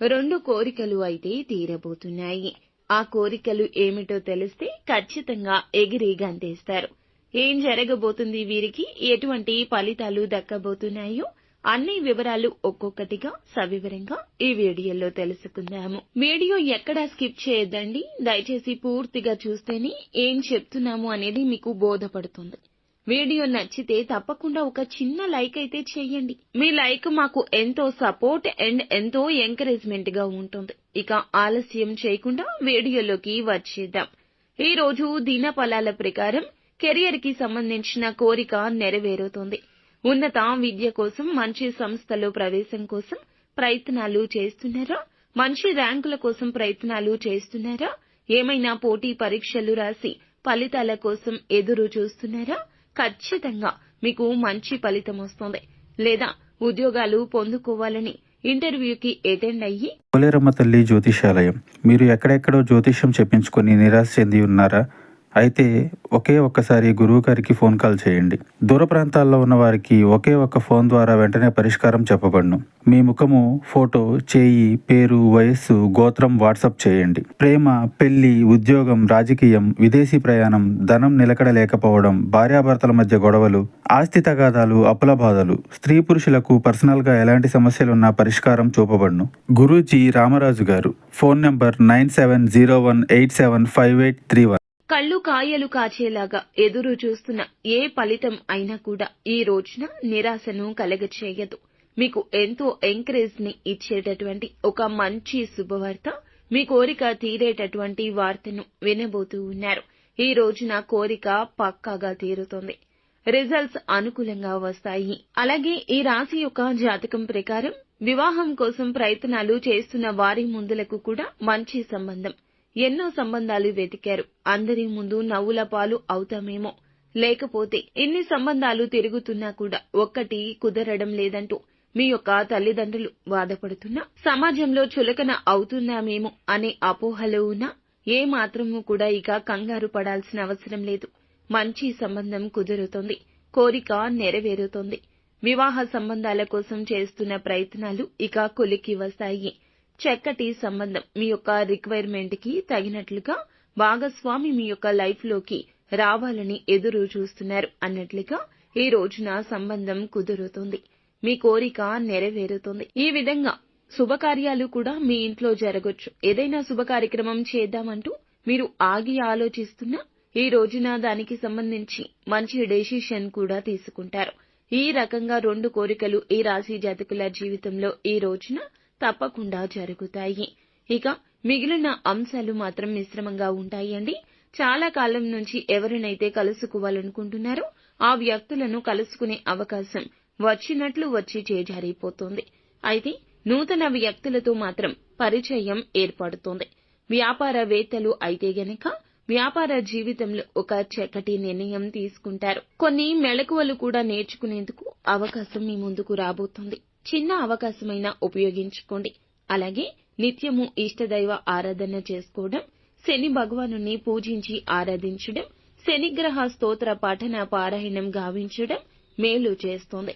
2 కోరికలు అయితే తీరబోతున్నాయి. ఆ కోరికలు ఏమిటో తెలిస్తే ఖచ్చితంగా ఎగిరి గంతేస్తారు. ఏం జరగబోతుంది వీరికి, ఎటువంటి ఫలితాలు దక్కబోతున్నాయో అన్ని వివరాలు ఒక్కొక్కటిగా సవివరంగా ఈ వీడియోలో తెలుసుకుందాము. వీడియో ఎక్కడా స్కిప్ చేయొద్దండి. దయచేసి పూర్తిగా చూస్తేనే ఏం చెప్తున్నాము అనేది మీకు బోధపడుతుంది. వీడియో నచ్చితే తప్పకుండా ఒక చిన్న లైక్ అయితే చేయండి. మీ లైక్ మాకు ఎంతో సపోర్ట్ అండ్ ఎంతో ఎంకరేజ్మెంట్ గా ఉంటుంది. ఇక ఆలస్యం చేయకుండా వీడియోలోకి వచ్చేద్దాం. ఈ రోజు దినఫలాల ప్రకారం కెరియర్ కి సంబంధించిన కోరిక నెరవేరుతుంది. ఉన్నత విద్య కోసం, మంచి సంస్థలో ప్రవేశం కోసం ప్రయత్నాలు చేస్తున్నారా? మంచి ర్యాంకుల కోసం ప్రయత్నాలు చేస్తున్నారా? ఏమైనా పోటీ పరీక్షలు రాసి ఫలితాల కోసం ఎదురు చూస్తున్నారా? ఖచ్చితంగా మీకు మంచి ఫలితం వస్తుంది. లేదా ఉద్యోగాలు పొందుకోవాలని ఇంటర్వ్యూకి అటెండ్ అయ్యి పోలేరమ్మ తల్లి జ్యోతిషాలయం. మీరు ఎక్కడెక్కడో జ్యోతిష్యం చెప్పించుకొని నిరాశ చెంది ఉన్నారా? అయితే ఒక్కసారి గురువు గారికి ఫోన్ కాల్ చేయండి. దూర ప్రాంతాల్లో ఉన్న వారికి ఒకే ఒక్క ఫోన్ ద్వారా వెంటనే పరిష్కారం చెప్పబడును. మీ ముఖము, ఫోటో, చేయి, పేరు, వయస్సు, గోత్రం వాట్సాప్ చేయండి. ప్రేమ, పెళ్లి, ఉద్యోగం, రాజకీయం, విదేశీ ప్రయాణం, ధనం నిలకడ లేకపోవడం, భార్యాభర్తల మధ్య గొడవలు, ఆస్తి తగాదాలు, అప్పుల బాధలు, స్త్రీ పురుషులకు పర్సనల్ గా ఎలాంటి సమస్యలున్నా పరిష్కారం చూపబడును. గురూజీ రామరాజు గారు. Phone number 9701875831. కళ్ళు కాయలు కాచేలాగా ఎదురు చూస్తున్న ఏ ఫలితం అయినా కూడా ఈ రోజున నిరాశను కలగచేయదు. మీకు ఎంతో ఎంకరేజ్ ని ఇచ్చేటటువంటి ఒక మంచి శుభవార్త, మీ కోరిక తీరేటటువంటి వార్తను వినబోతూ ఉన్నారు. ఈ రోజున కోరిక పక్కాగా తీరుతుంది. రిజల్ట్స్ అనుకూలంగా వస్తాయి. అలాగే ఈ రాశి యొక్క జాతకం ప్రకారం వివాహం కోసం ప్రయత్నాలు చేస్తున్న వారి ముందులకు కూడా మంచి సంబంధం. ఎన్నో సంబంధాలు వెతికారు. అందరి ముందు నవ్వుల పాలు అవుతామేమో, లేకపోతే ఇన్ని సంబంధాలు తిరుగుతున్నా కూడా ఒక్కటి కుదరడం లేదంటూ మీ యొక్క తల్లిదండ్రులు బాధపడుతున్నా, సమాజంలో చులకన అవుతున్నామేమో అనే అపోహలో ఉన్నా ఏ మాత్రము కూడా ఇక కంగారు పడాల్సిన అవసరం లేదు. మంచి సంబంధం కుదురుతుంది. కోరిక నెరవేరుతుంది. వివాహ సంబంధాల కోసం చేస్తున్న ప్రయత్నాలు ఇక కొలిక్కి వస్తాయి. చక్కటి సంబంధం మీ యొక్క రిక్వైర్మెంట్ కి తగినట్లుగా భాగస్వామి మీ యొక్క లైఫ్ లోకి రావాలని ఎదురు చూస్తున్నారు అన్నట్లుగా ఈ రోజున సంబంధం కుదురుతుంది. మీ కోరిక నెరవేరుతుంది. ఈ విధంగా శుభకార్యాలు కూడా మీ ఇంట్లో జరగొచ్చు. ఏదైనా శుభ కార్యక్రమం చేద్దామంటూ మీరు ఆగి ఆలోచిస్తున్నా ఈ రోజున దానికి సంబంధించి మంచి డెసిషన్ కూడా తీసుకుంటారు. ఈ రకంగా 2 కోరికలు ఈ రాశి జాతకుల జీవితంలో ఈ రోజున తప్పకుండా జరుగుతాయి. ఇక మిగిలిన అంశాలు మాత్రం మిశ్రమంగా ఉంటాయండి. చాలా కాలం నుంచి ఎవరినైతే కలుసుకోవాలనుకుంటున్నారో ఆ వ్యక్తులను కలుసుకునే అవకాశం వచ్చినట్లు వచ్చి చేజారిపోతుంది. అయితే నూతన వ్యక్తులతో మాత్రం పరిచయం ఏర్పడుతుంది. వ్యాపారవేత్తలు అయితే గనక వ్యాపార జీవితంలో ఒక చక్కటి నిర్ణయం తీసుకుంటారు. కొన్ని మెళకువలు కూడా నేర్చుకునేందుకు అవకాశం మీ ముందుకు రాబోతుంది. చిన్న అవకాశమైనా ఉపయోగించుకోండి. అలాగే నిత్యము ఇష్టదైవ ఆరాధన చేసుకోవడం, శని భగవానుని పూజించి ఆరాధించడం, శనిగ్రహ స్తోత్ర పఠన పారాయణం గావించడం మేలు చేస్తుంది.